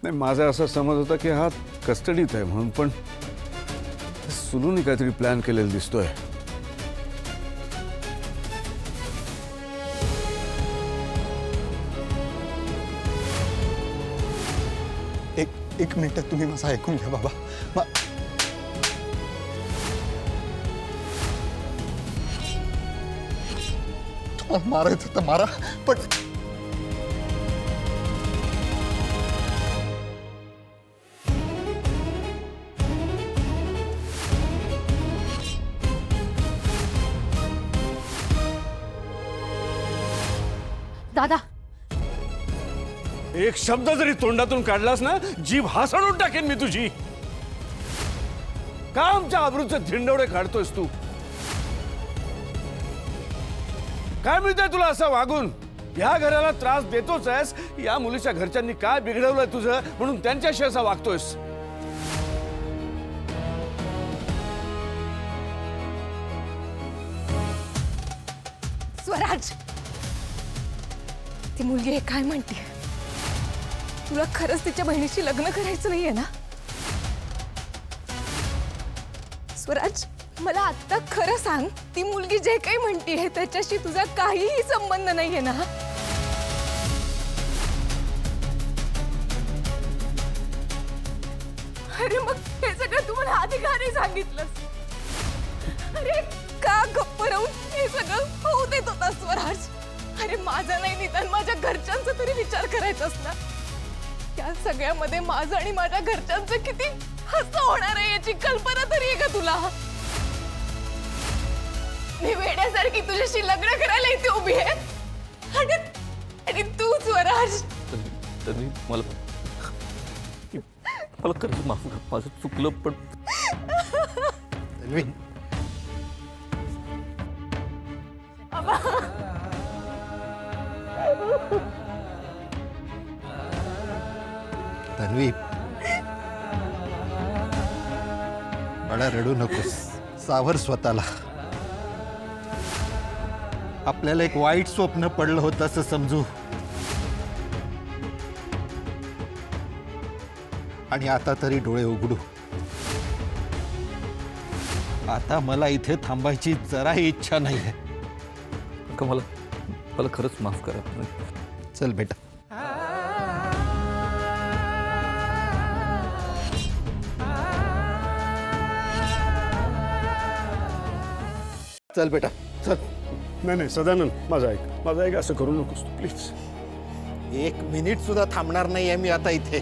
नाही, माझा असा समज होता की हा कस्टडीत आहे म्हणून, पण सुलूनी काहीतरी प्लॅन केलेला दिसतोय. एक मिनिट तुम्ही माझं ऐकून घ्या बाबा. तुम्हाला मारायचं तर मारा, पण दादा, एक शब्द जरी तोंडातून काढलास ना, जीभ हासडून टाकेन मी तुझी. का आमच्या आबरूचे धिंडवडे काढतोयस तू? काय मिळतंय तुला असं वागून? या घराला त्रास देतोच आहेस. या मुलीच्या घरच्यांनी काय बिघडवलंय तुझं म्हणून त्यांच्याशी असा वागतोयस? स्वराज, ती मुलगी हे काय म्हणते? तुला खरंच तिच्या बहिणीशी लग्न करायचं नाहीये ना? स्वराज, मला आता खरं सांग, ती मुलगी जे काही म्हणतीये त्याच्याशी तुझा काहीही संबंध नाहीये ना? अरे मग हे सगळं तू मला आधी का नाही सांगितलंस? अरे का गप्प राहून हे सगळं होऊ देत होता स्वराज? अरे माझा नाही, निदान माझ्या घरच्यांचा तरी विचार करायचास ना. या सगळ्यामध्ये माझं आणि माझ्या घरच्यांचं किती हसं होणार आहे याची कल्पना तरी आहे का तुला? मी वेड्यासारखी तुझ्याशी लग्न करायला इथे उभी आहे आणि तू स्वराज. तन्वी, मला खरंच माफ कर, माझं चुकलं. पण तन्वी, तन्वी, मला रडू नकोस. सावर स्वतःला. आपल्याला एक वाईट स्वप्न पडलं होतं असं समजू, आणि आता तरी डोळे उघडू. आता मला इथे थांबायची जराही इच्छा नाहीये. का मला खरंच माफ करा. चल बेटा. चल बेटा, चल. नाही सदानंद, माझं ऐक असं करू नकोस तू, प्लीज. 1 मिनिट सुद्धा थांबणार नाहीये मी आता इथे.